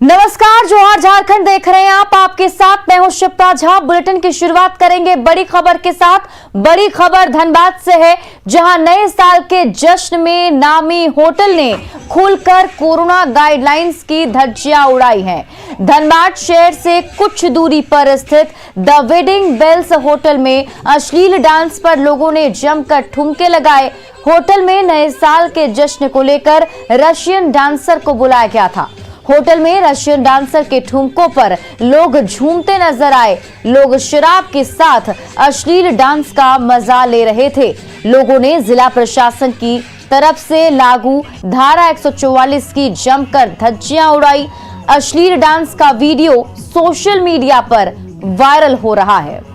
नमस्कार, जोहार झारखंड देख रहे हैं आप। आपके साथ मैं हूं शिप्रा झा। बुलेटिन की शुरुआत करेंगे बड़ी खबर के साथ। बड़ी खबर धनबाद से है, जहां नए साल के जश्न में नामी होटल ने खुलकर कोरोना गाइडलाइंस की धज्जियां उड़ाई हैं। धनबाद शहर से कुछ दूरी पर स्थित द वेडिंग बेल्स होटल में अश्लील डांस पर लोगों ने जमकर ठुमके लगाए। होटल में नए साल के जश्न को लेकर रशियन डांसर को बुलाया गया था। होटल में रशियन डांसर के ठुमकों पर लोग झूमते नजर आए। लोग शराब के साथ अश्लील डांस का मजा ले रहे थे। लोगों ने जिला प्रशासन की तरफ से लागू धारा 144 की जमकर धज्जियां उड़ाई। अश्लील डांस का वीडियो सोशल मीडिया पर वायरल हो रहा है।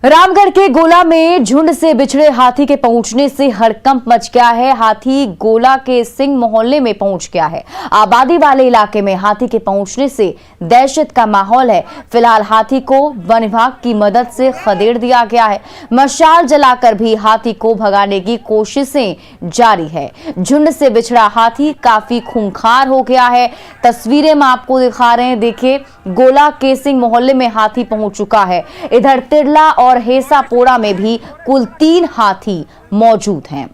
रामगढ़ के गोला में झुंड से बिछड़े हाथी के पहुंचने से हड़कंप मच गया है। हाथी गोला के सिंह मोहल्ले में पहुंच गया है। आबादी वाले इलाके में हाथी के पहुंचने से दहशत का माहौल है। फिलहाल हाथी को वन विभाग की मदद से खदेड़ दिया गया है। मशाल जलाकर भी हाथी को भगाने की कोशिशें जारी है। झुंड से बिछड़ा हाथी काफी खूंखार हो गया है। तस्वीरें हम आपको दिखा रहे हैं। देखिए, गोला के सिंह मोहल्ले में हाथी पहुंच चुका है। इधर तिरला और हेसापोड़ा में भी कुल 3 हाथी मौजूद हैं।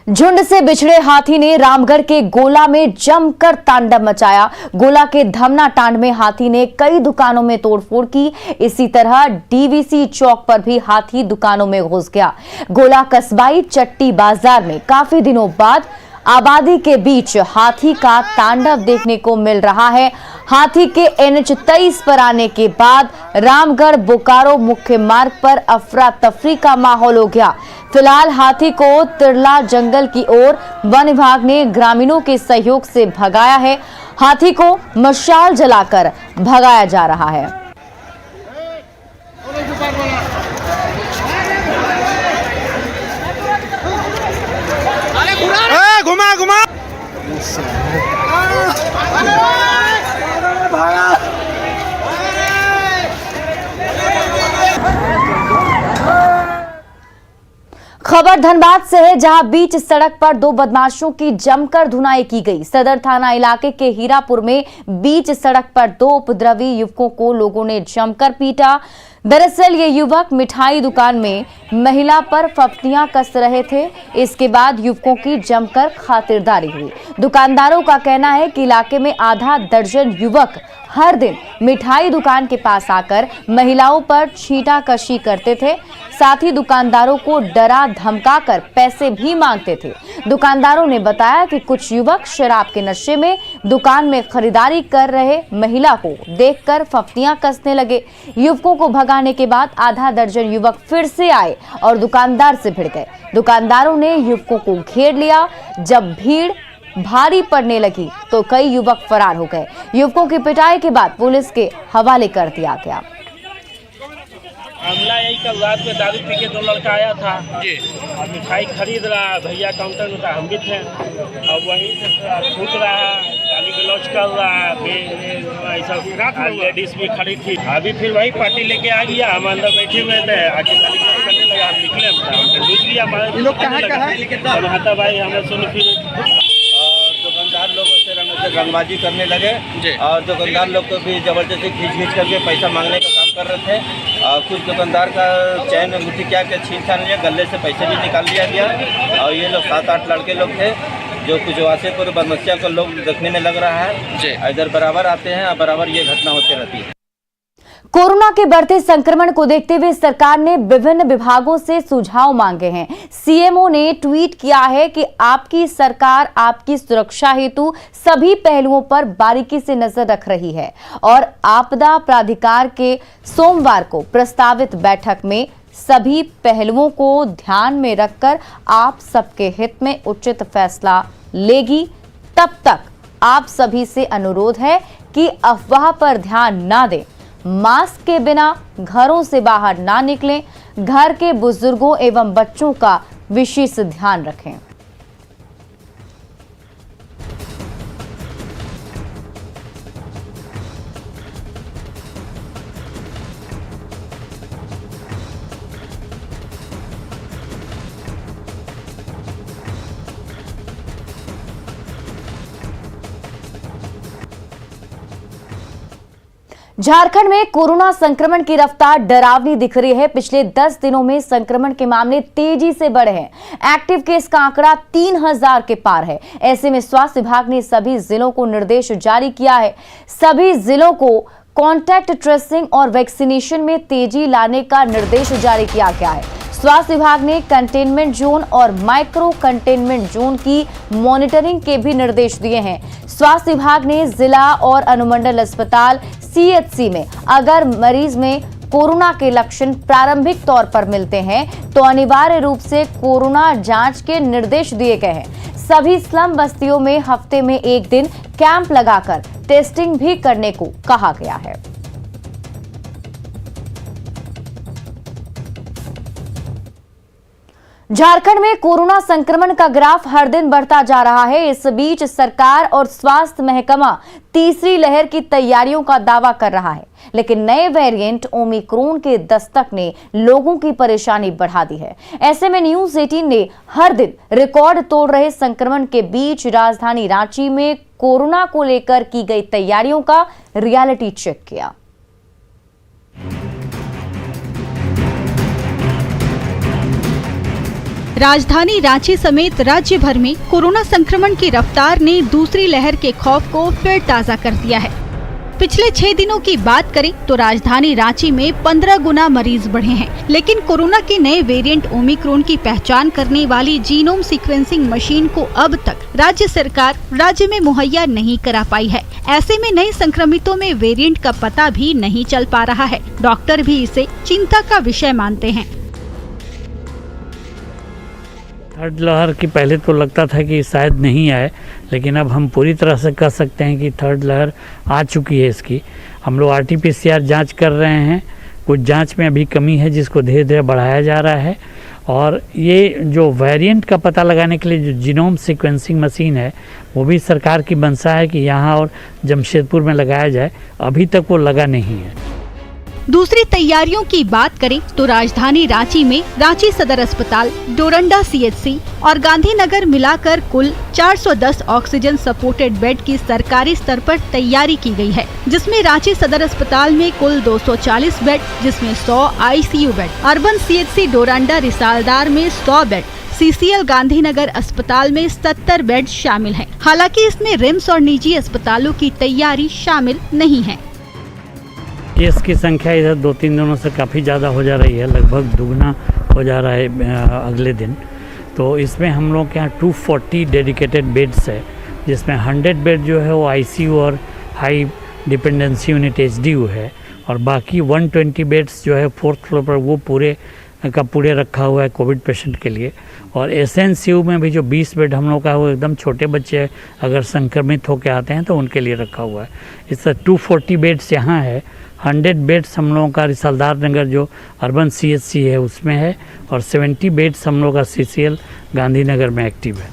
झुंड से बिछड़े हाथी ने रामगढ़ के गोला में जमकर तांडव मचाया। गोला के धमना टांड में हाथी ने कई दुकानों में तोड़फोड़ की। इसी तरह डीवीसी चौक पर भी हाथी दुकानों में घुस गया। गोला कस्बाई चट्टी बाजार में काफी दिनों बाद आबादी के बीच हाथी का तांडव देखने को मिल रहा है। हाथी के NH 23 पर आने के बाद रामगढ़ बोकारो मुख्य मार्ग पर अफरा तफरी का माहौल हो गया। फिलहाल हाथी को तिरला जंगल की ओर वन विभाग ने ग्रामीणों के सहयोग से भगाया है। हाथी को मशाल जलाकर भगाया जा रहा है। घुमा घुमा खबर धनबाद से है, जहां बीच सड़क पर 2 बदमाशों की जमकर धुनाई की गई। सदर थाना इलाके के हीरापुर में बीच सड़क पर 2 उपद्रवी युवकों को लोगों ने जमकर पीटा। दरअसल ये युवक मिठाई दुकान में महिला पर फफ्तियां कस रहे थे। इसके बाद युवकों की जमकर खातिरदारी हुई। दुकानदारों का कहना है कि इलाके में आधा दर्जन युवक हर दिन मिठाई दुकान के पास आकर महिलाओं पर छींटाकशी करते थे। साथ ही दुकानदारों को डरा धमकाकर पैसे भी मांगते थे। दुकानदारों ने बताया कि कुछ युवक शराब के नशे में दुकान में खरीदारी कर रहे महिला को देखकर फफ्तियां कसने लगे। युवकों को भगाने के बाद आधा दर्जन युवक फिर से आए और दुकानदार से भिड़ गए। दुकानदारों ने युवकों को घेर लिया। जब भीड़ भारी पड़ने लगी तो कई युवक फरार हो गए। युवकों की पिटाई के बाद पुलिस के हवाले कर दिया गया। हमला यही कल रात में दारू पी के 2 लड़का आया था और मिठाई खरीद रहा। भैया काउंटर में था, हम भी थे और वहीं से छूट रहा, गाली गलौज कर रहा। ऐसा लेडीज भी खड़ी थी। अभी फिर वही पार्टी लेके आ गया। हम अंदर बैठे हुए थे, आगे गाली गलौज करने लगा। हम निकले, हमको लूट लिया। हमारे भाई हमें सुन फिर दुकानदार लोगों से रंगबाजी करने लगे और दुकानदार लोग को भी जबरदस्ती खींच करके पैसा मांगने का काम कर रहे थे। कुछ दुकानदार का चैन अंगूठी क्या छीन छान लिया, गले से पैसे भी निकाल लिया गया। और ये लोग 7-8 लड़के लोग थे जो कुछ वासेपुर बदमस्तिया को लोग देखने में लग रहा है। इधर बराबर आते हैं और बराबर ये घटना होती रहती है। कोरोना के बढ़ते संक्रमण को देखते हुए सरकार ने विभिन्न विभागों से सुझाव मांगे हैं। सीएमओ ने ट्वीट किया है कि आपकी सरकार आपकी सुरक्षा हेतु सभी पहलुओं पर बारीकी से नजर रख रही है और आपदा प्राधिकार के सोमवार को प्रस्तावित बैठक में सभी पहलुओं को ध्यान में रखकर आप सबके हित में उचित फैसला लेगी। तब तक आप सभी से अनुरोध है कि अफवाह पर ध्यान ना दें, मास्क के बिना घरों से बाहर ना निकलें, घर के बुजुर्गों एवं बच्चों का विशेष ध्यान रखें। झारखंड में कोरोना संक्रमण की रफ्तार डरावनी दिख रही है। पिछले 10 दिनों में संक्रमण के मामले तेजी से बढ़े हैं। एक्टिव केस का आंकड़ा 3000 के पार है। ऐसे में स्वास्थ्य विभाग ने सभी जिलों को निर्देश जारी किया है। सभी जिलों को कॉन्टैक्ट ट्रेसिंग और वैक्सीनेशन में तेजी लाने का निर्देश जारी किया गया है। स्वास्थ्य विभाग ने कंटेनमेंट जोन और माइक्रो कंटेनमेंट जोन की मॉनिटरिंग के भी निर्देश दिए हैं। स्वास्थ्य विभाग ने जिला और अनुमंडल अस्पताल सीएचसी में अगर मरीज में कोरोना के लक्षण प्रारंभिक तौर पर मिलते हैं तो अनिवार्य रूप से कोरोना जांच के निर्देश दिए गए हैं। सभी स्लम बस्तियों में हफ्ते में 1 दिन कैंप लगाकर टेस्टिंग भी करने को कहा गया है। झारखंड में कोरोना संक्रमण का ग्राफ हर दिन बढ़ता जा रहा है। इस बीच सरकार और स्वास्थ्य महकमा तीसरी लहर की तैयारियों का दावा कर रहा है, लेकिन नए वेरिएंट ओमिक्रॉन के दस्तक ने लोगों की परेशानी बढ़ा दी है। ऐसे में न्यूज 18 ने हर दिन रिकॉर्ड तोड़ रहे संक्रमण के बीच राजधानी रांची में कोरोना को लेकर की गई तैयारियों का रियलिटी चेक किया। राजधानी रांची समेत राज्य भर में कोरोना संक्रमण की रफ्तार ने दूसरी लहर के खौफ को फिर ताजा कर दिया है। पिछले 6 दिनों की बात करें तो राजधानी रांची में 15 गुना मरीज बढ़े हैं, लेकिन कोरोना के नए वेरिएंट ओमिक्रॉन की पहचान करने वाली जीनोम सीक्वेंसिंग मशीन को अब तक राज्य सरकार राज्य में मुहैया नहीं करा पाई है। ऐसे में नए संक्रमितों में वेरिएंट का पता भी नहीं चल पा रहा है। डॉक्टर भी इसे चिंता का विषय मानते हैं। थर्ड लहर की पहले तो लगता था कि शायद नहीं आए, लेकिन अब हम पूरी तरह से कह सकते हैं कि थर्ड लहर आ चुकी है। इसकी हम लोग RT-PCR जांच कर रहे हैं। कुछ जांच में अभी कमी है जिसको धीरे धीरे बढ़ाया जा रहा है। और ये जो वेरिएंट का पता लगाने के लिए जो जीनोम सीक्वेंसिंग मशीन है वो भी सरकार की मंशा है कि यहाँ और जमशेदपुर में लगाया जाए। अभी तक वो लगा नहीं है। दूसरी तैयारियों की बात करें तो राजधानी रांची में रांची सदर अस्पताल, डोरंडा CHC और गांधीनगर मिलाकर कुल 410 ऑक्सीजन सपोर्टेड बेड की सरकारी स्तर पर तैयारी की गई है, जिसमें रांची सदर अस्पताल में कुल 240 बेड, जिसमें 100 ICU bed, urban CHC Doranda Risaldar में 100 बेड, CCL गांधीनगर अस्पताल में 70 बेड शामिल हैं। हालांकि इसमें रिम्स और निजी अस्पतालों की तैयारी शामिल नहीं है। केस की संख्या इधर 2-3 दिनों से काफ़ी ज़्यादा हो जा रही है, लगभग दुगना हो जा रहा है अगले दिन। तो इसमें हम लोग के यहाँ 240 डेडिकेटेड बेड्स है, जिसमें 100 बेड जो है वो ICU और हाई डिपेंडेंसी यूनिट HDU है, और बाकी 120 बेड्स जो है 4th फ्लोर पर वो पूरे रखा हुआ है कोविड पेशेंट के लिए। और SNCU में भी जो 20 बेड हम लोग का है वो एकदम छोटे बच्चे अगर संक्रमित होकर आते हैं तो उनके लिए रखा हुआ है। इससे 240 बेड्स यहाँ है। 100 बेड्स हम लोगों का रिसालदार नगर जो अर्बन CHC है उसमें है, और 70 बेड्स हम लोग का CCL गांधीनगर में एक्टिव है।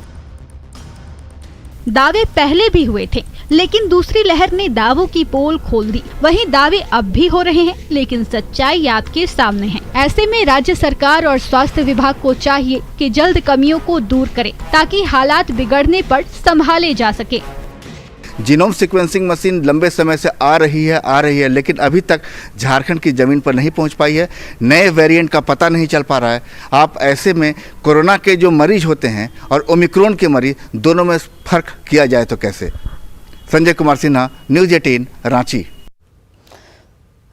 दावे पहले भी हुए थे, लेकिन दूसरी लहर ने दावों की पोल खोल दी। वहीं दावे अब भी हो रहे हैं, लेकिन सच्चाई आपके सामने है। ऐसे में राज्य सरकार और स्वास्थ्य विभाग को चाहिए कि जल्द कमियों को दूर करे, ताकि हालात बिगड़ने पर संभाले जा सके। जीनोम सीक्वेंसिंग मशीन लंबे समय से आ रही है, लेकिन अभी तक झारखंड की ज़मीन पर नहीं पहुंच पाई है। नए वेरिएंट का पता नहीं चल पा रहा है। आप ऐसे में कोरोना के जो मरीज होते हैं और ओमिक्रॉन के मरीज, दोनों में फ़र्क किया जाए तो कैसे? संजय कुमार सिन्हा, न्यूज़ 18 रांची।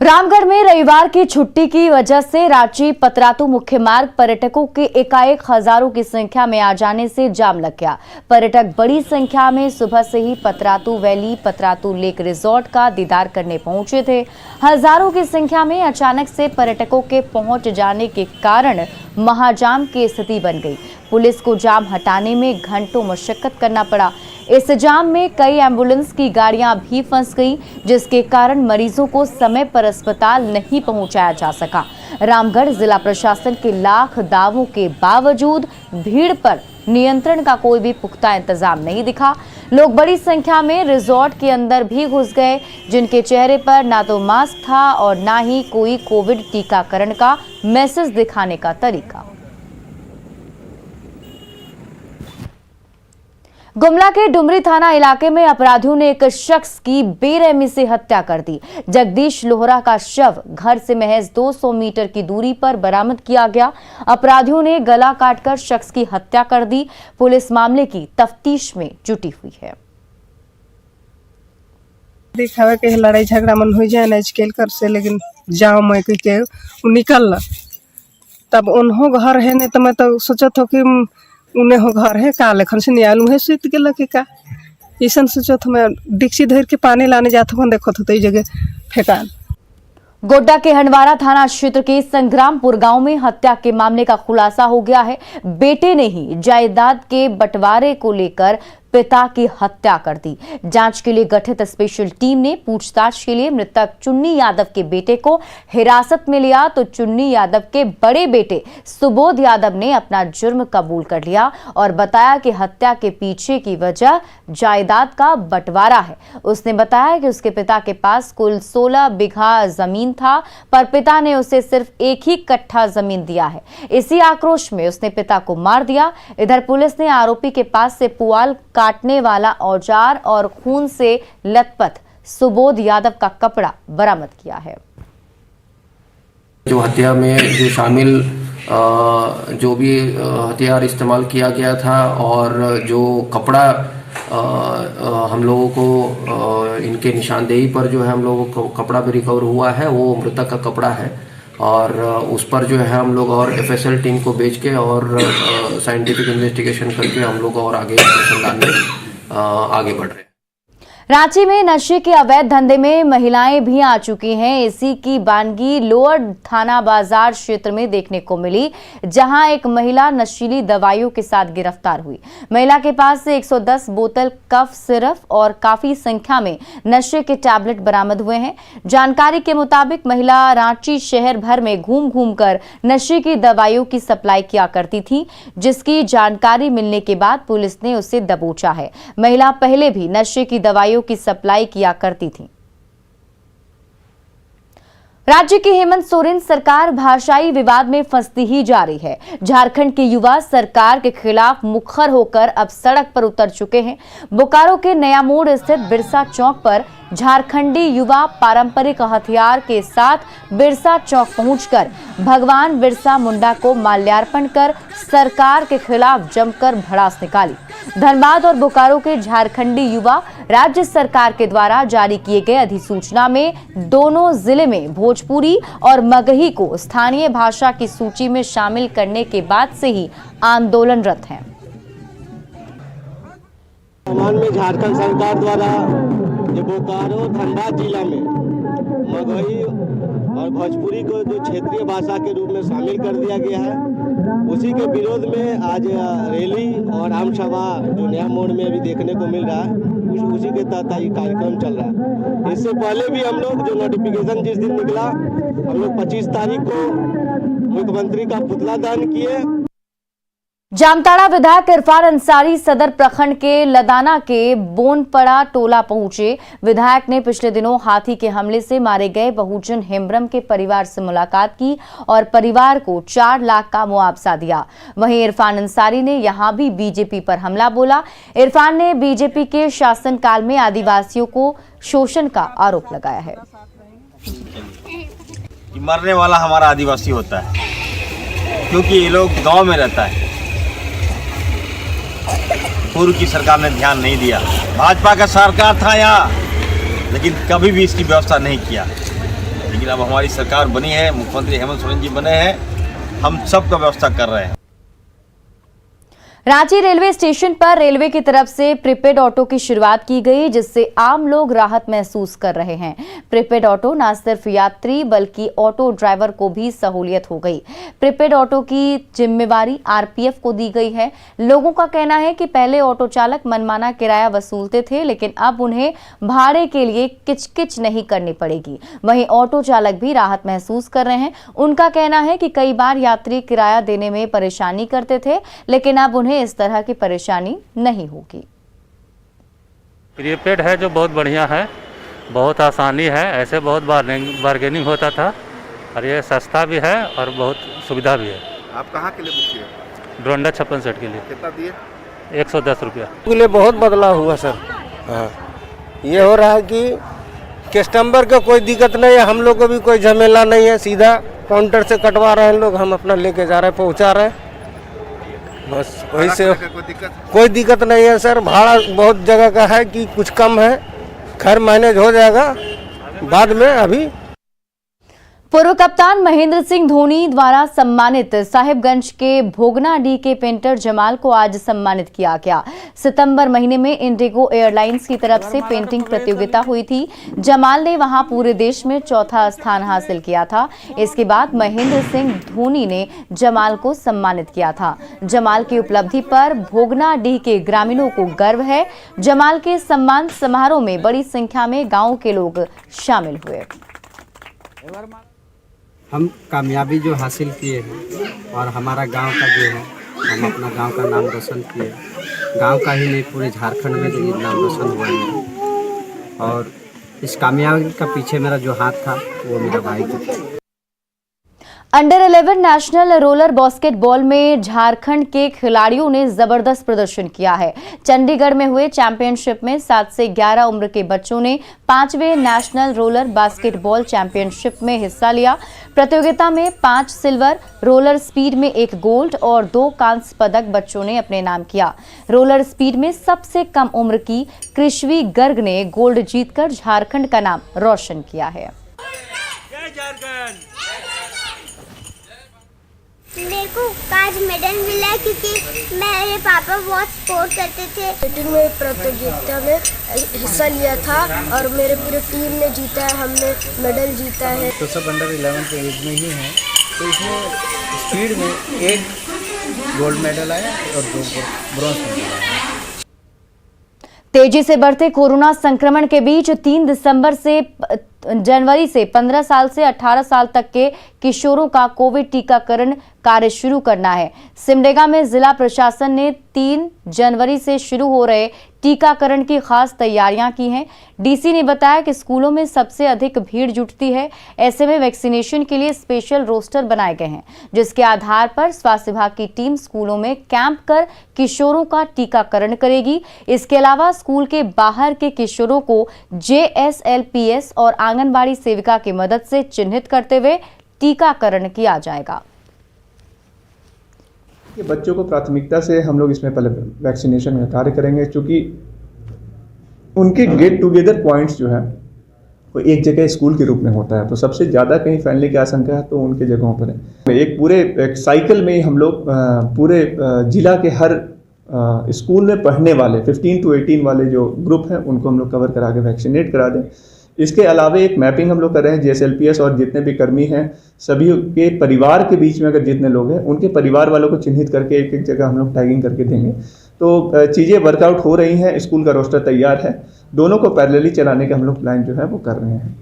रामगढ़ में रविवार की छुट्टी की वजह से रांची पतरातू मुख्य मार्ग पर्यटकों के एकाएक हजारों की संख्या में आ जाने से जाम लग गया। पर्यटक बड़ी संख्या में सुबह से ही Patratu valley, Patratu lake resort का दीदार करने पहुंचे थे। हजारों की संख्या में अचानक से पर्यटकों के पहुंच जाने के कारण महाजाम की स्थिति बन गई। पुलिस को जाम हटाने में घंटों मशक्कत करना पड़ा। इस जाम में कई एम्बुलेंस की गाड़ियां भी फंस गई, जिसके कारण मरीजों को समय पर अस्पताल नहीं पहुंचाया जा सका। रामगढ़ जिला प्रशासन के लाख दावों के बावजूद भीड़ पर नियंत्रण का कोई भी पुख्ता इंतजाम नहीं दिखा। लोग बड़ी संख्या में रिजॉर्ट के अंदर भी घुस गए, जिनके चेहरे पर ना तो मास्क था और ना ही कोई कोविड टीकाकरण का मैसेज दिखाने का तरीका। गुमला के डुमरी थाना इलाके में अपराधियों ने एक शख्स की बेरहमी से हत्या कर दी। जगदीश लोहरा का शव घर से महज 200 मीटर की दूरी पर बरामद किया गया। अपराधियों ने गला काटकर शख्स की हत्या कर दी। पुलिस मामले की तफ्तीश में जुटी हुई है। दिखावे के लड़ाई झगड़ा मन हो जाए ना स्केल कर से, लेकिन जाओ मैं के निकल तब उन्हों घर है नहीं तो मैं तो सोचत हो कि उन्हें हो घर है का लेखन से नियालू है सुत के लगे का ऐसा सोचत मैं डिक्सी धर के पानी लाने जात हूँ, देखो तो इस जगह फेंका। गोड्डा के हंडवारा थाना क्षेत्र के संग्रामपुर गांव में हत्या के मामले का खुलासा हो गया है। बेटे ने ही जायदाद के बंटवारे को लेकर पिता की हत्या कर दी। जांच के लिए गठित स्पेशल टीम ने पूछताछ के लिए मृतक चुन्नी यादव के बेटे को हिरासत में लिया, तो चुन्नी यादव के बड़े बेटे सुबोध यादव ने अपना जुर्म कबूल कर लिया और बताया कि हत्या के पीछे की वजह जायदाद का बंटवारा है। उसने बताया कि उसके पिता के पास कुल 16 बीघा जमीन था, पर पिता ने उसे सिर्फ 1 ही कट्ठा जमीन दिया है। इसी आक्रोश में उसने पिता को मार दिया। इधर पुलिस ने आरोपी के पास से पुआल काटने वाला औजार और खून से लथपथ सुबोध यादव का कपड़ा बरामद किया है। जो हत्या में जो शामिल जो भी हथियार इस्तेमाल किया गया था और जो कपड़ा हम लोगों को इनके निशानदेही पर जो है हम लोगों को कपड़ा भी रिकवर हुआ है, वो मृतक का कपड़ा है और उस पर जो है हम लोग और एफएसएल टीम को भेज के और साइंटिफिक इन्वेस्टिगेशन करके हम लोग और आगे अनुसंधान में आगे बढ़ रहे हैं। रांची में नशे के अवैध धंधे में महिलाएं भी आ चुकी हैं। इसी की बानगी लोअर थाना बाजार क्षेत्र में देखने को मिली, जहां एक महिला नशीली दवाइयों के साथ गिरफ्तार हुई। महिला के पास से 110 बोतल कफ सिरप और काफी संख्या में नशे के टैबलेट बरामद हुए हैं। जानकारी के मुताबिक महिला रांची शहर भर में घूम घूम कर नशे की दवाइयों की सप्लाई किया करती थी, जिसकी जानकारी मिलने के बाद पुलिस ने उसे दबोचा है। महिला पहले भी नशे की दवाइयों की सप्लाई किया करती थी। राज्य की हेमंत सोरेन सरकार भाषाई विवाद में फंसती ही जा रही है। झारखंड के युवा सरकार के खिलाफ मुखर होकर अब सड़क पर उतर चुके हैं। बोकारो के नया मोड़ स्थित बिरसा चौक पर झारखंडी युवा पारंपरिक हथियार के साथ बिरसा चौक पहुंचकर भगवान बिरसा मुंडा को माल्यार्पण कर सरकार के खिलाफ जमकर भड़ास निकाली। धनबाद और बोकारो के झारखंडी युवा राज्य सरकार के द्वारा जारी किए गए अधिसूचना में दोनों जिले में भोजपुरी और मगही को स्थानीय भाषा की सूची में शामिल करने के बाद से ही आंदोलनरत हैं। में झारखंड सरकार द्वारा जो बोकारो धनबाद जिला में मगही और भोजपुरी को जो क्षेत्रीय भाषा के रूप में शामिल कर दिया गया है, उसी के विरोध में आज रैली और आम सभा जो नया मोड़ में अभी देखने को मिल रहा है, उसी के तहत ये कार्यक्रम चल रहा है। इससे पहले भी हम लोग जो नोटिफिकेशन जिस दिन निकला, हम लोग 25 तारीख को मुख्यमंत्री का पुतला दहन किए। जामताड़ा विधायक इरफान अंसारी सदर प्रखंड के लदाना के बोनपड़ा टोला पहुंचे। विधायक ने पिछले दिनों हाथी के हमले से मारे गए बहुजन हेम्ब्रम के परिवार से मुलाकात की और परिवार को 4 लाख का मुआवजा दिया। वहीं इरफान अंसारी ने यहां भी बीजेपी पर हमला बोला। इरफान ने बीजेपी के शासनकाल में आदिवासियों को शोषण का आरोप लगाया है। मरने वाला हमारा आदिवासी होता है, क्योंकि ये लोग गांव में रहता है। पूर्व की सरकार ने ध्यान नहीं दिया। भाजपा का सरकार था यहाँ, लेकिन कभी भी इसकी व्यवस्था नहीं किया। लेकिन अब हमारी सरकार बनी है, मुख्यमंत्री हेमंत सोरेन जी बने हैं, हम सब का व्यवस्था कर रहे हैं। रांची रेलवे स्टेशन पर रेलवे की तरफ से प्रीपेड ऑटो की शुरुआत की गई, जिससे आम लोग राहत महसूस कर रहे हैं। प्रीपेड ऑटो न सिर्फ यात्री बल्कि ऑटो ड्राइवर को भी सहूलियत हो गई। प्रीपेड ऑटो की जिम्मेवारी आरपीएफ को दी गई है। लोगों का कहना है कि पहले ऑटो चालक मनमाना किराया वसूलते थे, लेकिन अब उन्हें भाड़े के लिए किचकिच नहीं करनी पड़ेगी। वहीं ऑटो चालक भी राहत महसूस कर रहे हैं। उनका कहना है कि कई बार यात्री किराया देने में परेशानी करते थे, लेकिन अब उन्हें इस तरह की परेशानी नहीं होगी। प्रीपेड है जो बहुत बढ़िया है, बहुत आसानी है। ऐसे बहुत बार्गेनिंग होता था और ये सस्ता भी है और बहुत सुविधा भी है। आप कहाँ के लिए बुक किए? डोरंडा 56 सेट के लिए। कितना दिए? 110 रुपया के लिए बहुत बदलाव हुआ सर। हाँ, ये हो रहा है कि कस्टमर को कोई दिक्कत नहीं है, हम लोग को भी कोई झमेला नहीं है। सीधा काउंटर से कटवा रहे हैं लोग, हम अपना लेके जा रहे हैं, पहुंचा रहे हैं, बस वही से। कोई दिक्कत नहीं है सर। भाड़ा बहुत जगह का है कि कुछ कम है, खैर मैनेज हो जाएगा बाद में। अभी पूर्व कप्तान महेंद्र सिंह धोनी द्वारा सम्मानित साहिबगंज के भोगनाडीह के पेंटर जमाल को आज सम्मानित किया गया। सितंबर महीने में इंडिगो एयरलाइंस की तरफ से पेंटिंग प्रतियोगिता हुई थी। जमाल ने वहां पूरे देश में चौथा स्थान हासिल किया था। इसके बाद महेंद्र सिंह धोनी ने जमाल को सम्मानित किया था। जमाल की उपलब्धि पर भोगनाडीह के ग्रामीणों को गर्व है। जमाल के सम्मान समारोह में बड़ी संख्या में गाँव के लोग शामिल हुए। हम कामयाबी जो हासिल किए हैं और हमारा गांव का जो है, हम अपना गांव का नाम रोशन किए। गांव का ही नहीं, पूरे झारखंड में जो नाम रोशन हुआ है। और इस कामयाबी का पीछे मेरा जो हाथ था वो मेरा भाई था। अंडर 11 नेशनल रोलर बास्केटबॉल में झारखंड के खिलाड़ियों ने जबरदस्त प्रदर्शन किया है। चंडीगढ़ में हुए चैंपियनशिप में 7 से 11 उम्र के बच्चों ने 5वें नेशनल रोलर बास्केटबॉल चैंपियनशिप में हिस्सा लिया। प्रतियोगिता में 5 सिल्वर, रोलर स्पीड में 1 गोल्ड और 2 कांस्य पदक बच्चों ने अपने नाम किया। रोलर स्पीड में सबसे कम उम्र की कृष्वी गर्ग ने गोल्ड जीतकर झारखंड का नाम रोशन किया है। मेरे को आज मेडल मिला क्योंकि मेरे पापा बहुत सपोर्ट करते थे। शूटिंग में प्रतियोगिता में हिस्सा लिया था और मेरे पूरे टीम ने जीता है, हमने मेडल जीता है। तो सब अंडर 11 के एज में ही है, तो इसमें स्पीड में 1 गोल्ड मेडल आया और 2 ब्रॉन्ज मेडल आया। तेजी से बढ़ते कोरोना संक्रमण के बीच 3 जनवरी से 15 साल से 18 साल तक के किशोरों का कोविड टीकाकरण कार्य शुरू करना है। सिमडेगा में जिला प्रशासन ने 3 जनवरी से शुरू हो रहे टीकाकरण की खास तैयारियां की हैं। डीसी ने बताया कि स्कूलों में सबसे अधिक भीड़ जुटती है। ऐसे में वैक्सीनेशन के लिए स्पेशल रोस्टर बनाए गए हैं, जिसके आधार पर स्वास्थ्य विभाग की टीम स्कूलों में कैंप कर किशोरों का टीकाकरण करेगी। इसके अलावा स्कूल के बाहर के किशोरों को JSLPS और आंगनबाड़ी सेविका की मदद से चिन्हित करते हुए टीकाकरण किया जाएगा। ये बच्चों को प्राथमिकता से हम लोग इसमें पहले वैक्सीनेशन का कार्य करेंगे, क्योंकि उनके गेट टुगेदर पॉइंट्स जो है वो एक जगह स्कूल के रूप में होता है, तो सबसे ज़्यादा कहीं फैलने की आशंका है तो उनके जगहों पर है। एक साइकिल में हम लोग पूरे जिला के हर स्कूल में पढ़ने वाले 15 to 18 वाले जो ग्रुप हैं उनको हम लोग कवर करा के वैक्सीनेट करा दें। इसके अलावा एक मैपिंग हम लोग कर रहे हैं। JSLPS और जितने भी कर्मी हैं सभी के परिवार के बीच में अगर जितने लोग हैं उनके परिवार वालों को चिन्हित करके एक जगह हम लोग टैगिंग करके देंगे। तो चीज़ें वर्कआउट हो रही हैं, स्कूल का रोस्टर तैयार है, दोनों को पैरेलली चलाने का हम लोग प्लान जो है वो कर रहे हैं।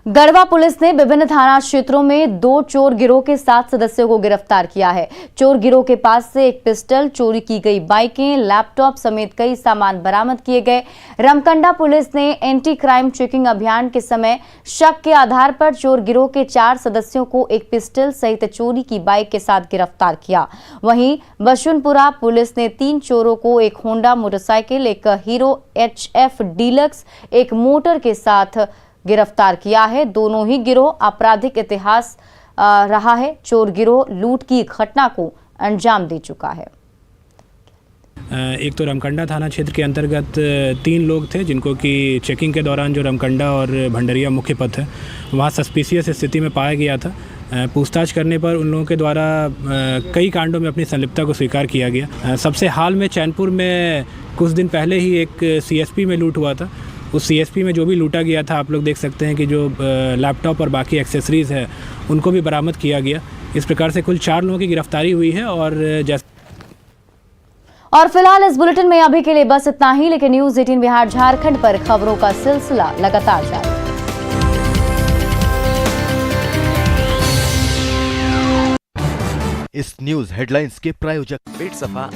गढ़वा पुलिस ने विभिन्न थाना क्षेत्रों में 2 चोर गिरोह के 7 सदस्यों को गिरफ्तार किया है। चोर गिरोह के पास से एक पिस्टल, चोरी की गई बाइकें, लैपटॉप समेत कई सामान बरामद किए गए। रमकंडा पुलिस ने एंटी क्राइम चेकिंग अभियान के समय शक के आधार पर चोर गिरोह के 4 सदस्यों को एक पिस्टल सहित चोरी की बाइक के साथ गिरफ्तार किया। वहीं बशुनपुरा पुलिस ने 3 चोरों को एक होंडा मोटरसाइकिल, एक हीरो HF डीलक्स, एक मोटर के साथ गिरफ्तार किया है। दोनों ही गिरोह आपराधिक इतिहास रहा है। चोर गिरोह लूट की घटना को अंजाम दे चुका है। एक तो रमकंडा थाना क्षेत्र के अंतर्गत 3 लोग थे, जिनको कि चेकिंग के दौरान जो रमकंडा और भंडरिया मुख्य पथ है वहाँ सस्पिशियस स्थिति में पाया गया था। पूछताछ करने पर उन लोगों के द्वारा कई कांडों में अपनी संलिप्तता को स्वीकार किया गया। सबसे हाल में चैनपुर में कुछ दिन पहले ही एक सीएसपी में लूट हुआ था। उस सीएसपी में जो भी लूटा गया था, आप लोग देख सकते हैं कि जो लैपटॉप और बाकी एक्सेसरीज़ है उनको भी बरामद किया गया। इस प्रकार से कुल 4 लोगों की गिरफ्तारी हुई है। और फिलहाल इस बुलेटिन में अभी के लिए बस इतना ही, लेकिन न्यूज़ 18 बिहार झारखंड पर खबरों का सिलसिला लगातार जारी। इस न्यूज हेडलाइंस के प्रायोजक पेट सफा